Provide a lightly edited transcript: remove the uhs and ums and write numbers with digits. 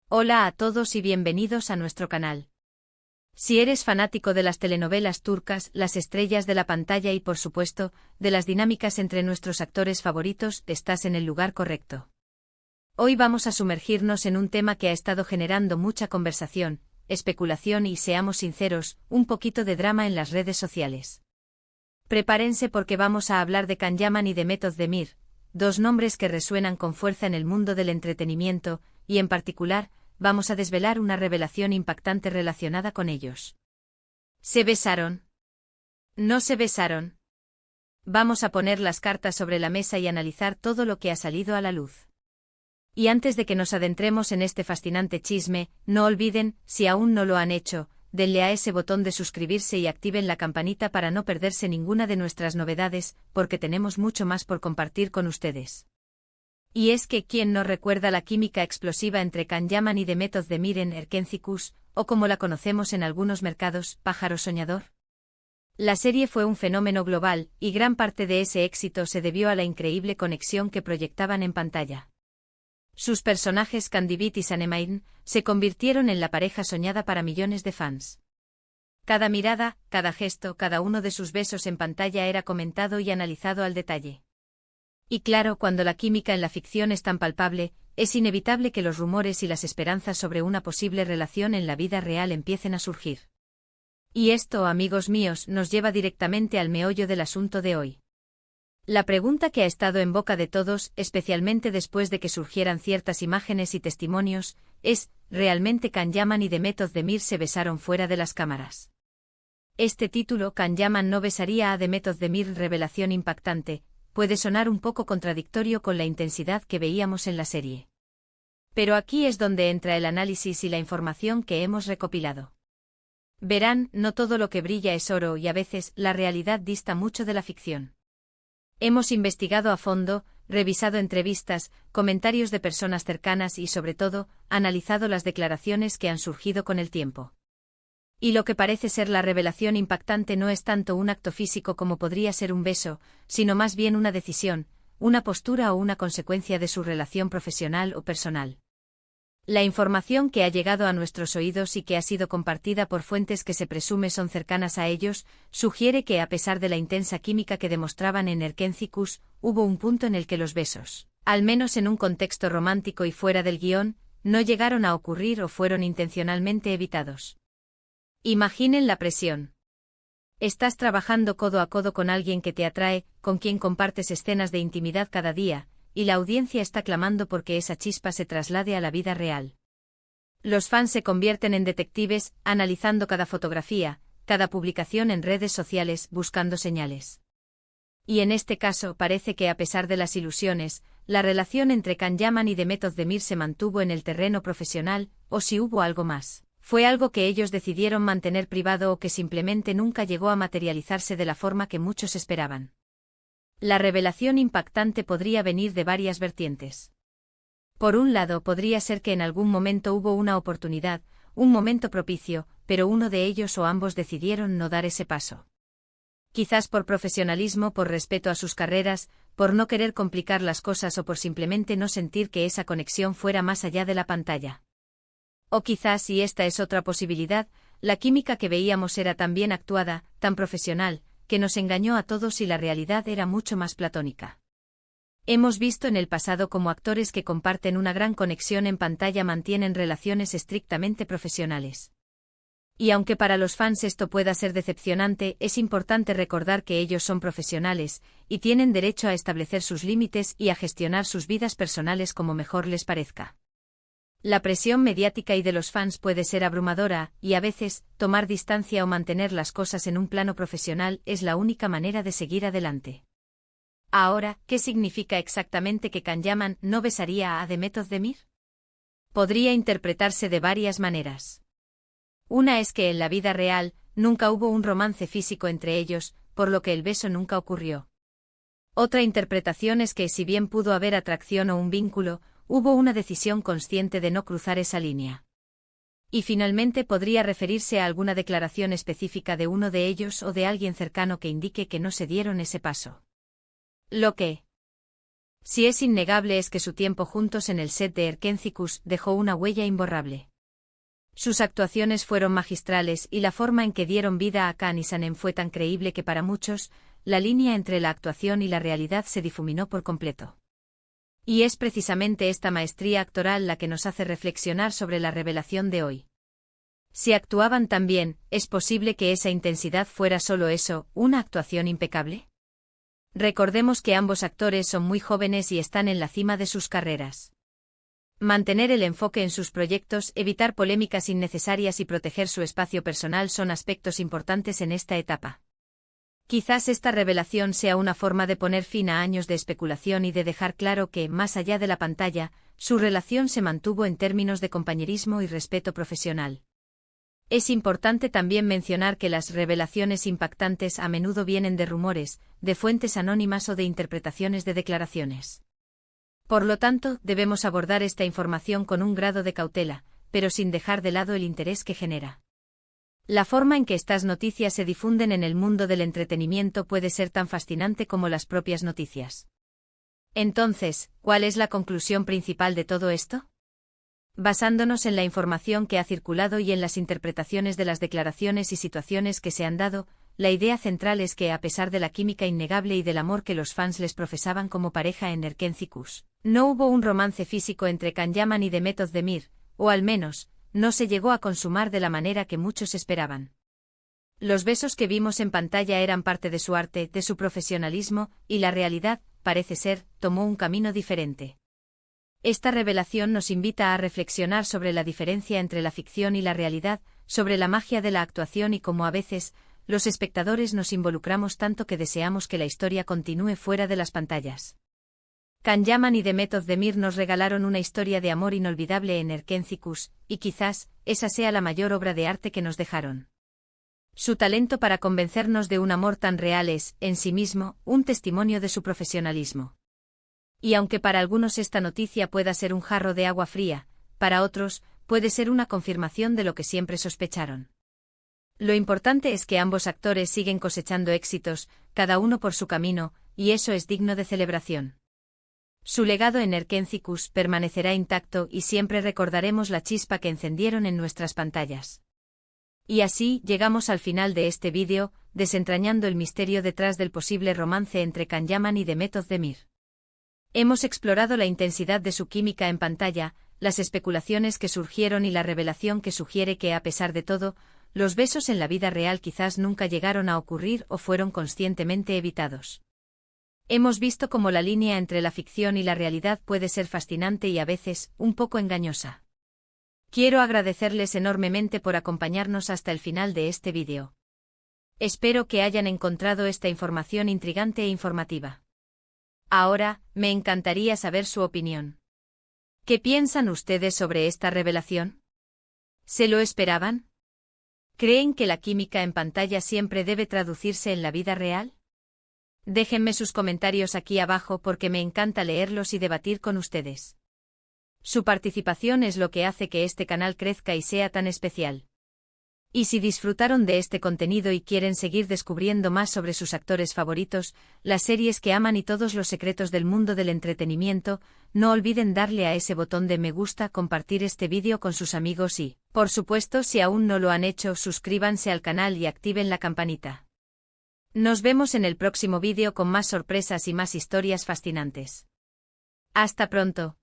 Hola a todos y bienvenidos a nuestro canal. Si eres fanático de las telenovelas turcas, las estrellas de la pantalla y por supuesto, de las dinámicas entre nuestros actores favoritos, estás en el lugar correcto. Hoy vamos a sumergirnos en un tema que ha estado generando mucha conversación, especulación y, seamos sinceros, un poquito de drama en las redes sociales. Prepárense porque vamos a hablar de Can Yaman y de Method Demir, dos nombres que resuenan con fuerza en el mundo del entretenimiento, y en particular, vamos a desvelar una revelación impactante relacionada con ellos. ¿Se besaron? ¿No se besaron? Vamos a poner las cartas sobre la mesa y analizar todo lo que ha salido a la luz. Y antes de que nos adentremos en este fascinante chisme, no olviden, si aún no lo han hecho, denle a ese botón de suscribirse y activen la campanita para no perderse ninguna de nuestras novedades, porque tenemos mucho más por compartir con ustedes. Y es que ¿quién no recuerda la química explosiva entre Can Yaman y de Method Demir en Erkenci Kuş, o como la conocemos en algunos mercados, Pájaro Soñador? La serie fue un fenómeno global, y gran parte de ese éxito se debió a la increíble conexión que proyectaban en pantalla. Sus personajes Candivit y Sanemane se convirtieron en la pareja soñada para millones de fans. Cada mirada, cada gesto, cada uno de sus besos en pantalla era comentado y analizado al detalle. Y claro, cuando la química en la ficción es tan palpable, es inevitable que los rumores y las esperanzas sobre una posible relación en la vida real empiecen a surgir. Y esto, amigos míos, nos lleva directamente al meollo del asunto de hoy. La pregunta que ha estado en boca de todos, especialmente después de que surgieran ciertas imágenes y testimonios, es, ¿realmente Can Yaman y de Method Demir se besaron fuera de las cámaras? Este título, Can Yaman no besaría a de Method Demir, revelación impactante, puede sonar un poco contradictorio con la intensidad que veíamos en la serie. Pero aquí es donde entra el análisis y la información que hemos recopilado. Verán, no todo lo que brilla es oro y a veces la realidad dista mucho de la ficción. Hemos investigado a fondo, revisado entrevistas, comentarios de personas cercanas y sobre todo, analizado las declaraciones que han surgido con el tiempo. Y lo que parece ser la revelación impactante no es tanto un acto físico como podría ser un beso, sino más bien una decisión, una postura o una consecuencia de su relación profesional o personal. La información que ha llegado a nuestros oídos y que ha sido compartida por fuentes que se presume son cercanas a ellos, sugiere que a pesar de la intensa química que demostraban en Erkenci Kuş, hubo un punto en el que los besos, al menos en un contexto romántico y fuera del guión, no llegaron a ocurrir o fueron intencionalmente evitados. Imaginen la presión. Estás trabajando codo a codo con alguien que te atrae, con quien compartes escenas de intimidad cada día, y la audiencia está clamando porque esa chispa se traslade a la vida real. Los fans se convierten en detectives, analizando cada fotografía, cada publicación en redes sociales, buscando señales. Y en este caso parece que a pesar de las ilusiones, la relación entre Can Yaman y de Method Demir se mantuvo en el terreno profesional, o si hubo algo más. Fue algo que ellos decidieron mantener privado o que simplemente nunca llegó a materializarse de la forma que muchos esperaban. La revelación impactante podría venir de varias vertientes. Por un lado, podría ser que en algún momento hubo una oportunidad, un momento propicio, pero uno de ellos o ambos decidieron no dar ese paso. Quizás por profesionalismo, por respeto a sus carreras, por no querer complicar las cosas o por simplemente no sentir que esa conexión fuera más allá de la pantalla. O quizás, y esta es otra posibilidad, la química que veíamos era tan bien actuada, tan profesional, que nos engañó a todos y la realidad era mucho más platónica. Hemos visto en el pasado cómo actores que comparten una gran conexión en pantalla mantienen relaciones estrictamente profesionales. Y aunque para los fans esto pueda ser decepcionante, es importante recordar que ellos son profesionales, y tienen derecho a establecer sus límites y a gestionar sus vidas personales como mejor les parezca. La presión mediática y de los fans puede ser abrumadora, y a veces, tomar distancia o mantener las cosas en un plano profesional es la única manera de seguir adelante. Ahora, ¿qué significa exactamente que Can Yaman no besaría a de Method Demir? Podría interpretarse de varias maneras. Una es que en la vida real, nunca hubo un romance físico entre ellos, por lo que el beso nunca ocurrió. Otra interpretación es que si bien pudo haber atracción o un vínculo, hubo una decisión consciente de no cruzar esa línea. Y finalmente podría referirse a alguna declaración específica de uno de ellos o de alguien cercano que indique que no se dieron ese paso. Lo que Si es innegable es que su tiempo juntos en el set de Erkencicus dejó una huella imborrable. Sus actuaciones fueron magistrales y la forma en que dieron vida a Can y Sanem fue tan creíble que para muchos, la línea entre la actuación y la realidad se difuminó por completo. Y es precisamente esta maestría actoral la que nos hace reflexionar sobre la revelación de hoy. Si actuaban tan bien, ¿es posible que esa intensidad fuera solo eso, una actuación impecable? Recordemos que ambos actores son muy jóvenes y están en la cima de sus carreras. Mantener el enfoque en sus proyectos, evitar polémicas innecesarias y proteger su espacio personal son aspectos importantes en esta etapa. Quizás esta revelación sea una forma de poner fin a años de especulación y de dejar claro que, más allá de la pantalla, su relación se mantuvo en términos de compañerismo y respeto profesional. Es importante también mencionar que las revelaciones impactantes a menudo vienen de rumores, de fuentes anónimas o de interpretaciones de declaraciones. Por lo tanto, debemos abordar esta información con un grado de cautela, pero sin dejar de lado el interés que genera. La forma en que estas noticias se difunden en el mundo del entretenimiento puede ser tan fascinante como las propias noticias. Entonces, ¿cuál es la conclusión principal de todo esto? Basándonos en la información que ha circulado y en las interpretaciones de las declaraciones y situaciones que se han dado, la idea central es que a pesar de la química innegable y del amor que los fans les profesaban como pareja en Erkencicus, no hubo un romance físico entre Can Yaman y Demet Özdemir, o al menos, no se llegó a consumar de la manera que muchos esperaban. Los besos que vimos en pantalla eran parte de su arte, de su profesionalismo, y la realidad, parece ser, tomó un camino diferente. Esta revelación nos invita a reflexionar sobre la diferencia entre la ficción y la realidad, sobre la magia de la actuación y cómo a veces, los espectadores nos involucramos tanto que deseamos que la historia continúe fuera de las pantallas. Can Yaman y Demet Özdemir nos regalaron una historia de amor inolvidable en Erkencicus, y quizás, esa sea la mayor obra de arte que nos dejaron. Su talento para convencernos de un amor tan real es, en sí mismo, un testimonio de su profesionalismo. Y aunque para algunos esta noticia pueda ser un jarro de agua fría, para otros, puede ser una confirmación de lo que siempre sospecharon. Lo importante es que ambos actores siguen cosechando éxitos, cada uno por su camino, y eso es digno de celebración. Su legado en Erkencicus permanecerá intacto y siempre recordaremos la chispa que encendieron en nuestras pantallas. Y así, llegamos al final de este vídeo, desentrañando el misterio detrás del posible romance entre Can Yaman y Demet Özdemir. Hemos explorado la intensidad de su química en pantalla, las especulaciones que surgieron y la revelación que sugiere que a pesar de todo, los besos en la vida real quizás nunca llegaron a ocurrir o fueron conscientemente evitados. Hemos visto cómo la línea entre la ficción y la realidad puede ser fascinante y a veces, un poco engañosa. Quiero agradecerles enormemente por acompañarnos hasta el final de este vídeo. Espero que hayan encontrado esta información intrigante e informativa. Ahora, me encantaría saber su opinión. ¿Qué piensan ustedes sobre esta revelación? ¿Se lo esperaban? ¿Creen que la química en pantalla siempre debe traducirse en la vida real? Déjenme sus comentarios aquí abajo porque me encanta leerlos y debatir con ustedes. Su participación es lo que hace que este canal crezca y sea tan especial. Y si disfrutaron de este contenido y quieren seguir descubriendo más sobre sus actores favoritos, las series que aman y todos los secretos del mundo del entretenimiento, no olviden darle a ese botón de me gusta, compartir este vídeo con sus amigos y, por supuesto, si aún no lo han hecho, suscríbanse al canal y activen la campanita. Nos vemos en el próximo vídeo con más sorpresas y más historias fascinantes. Hasta pronto.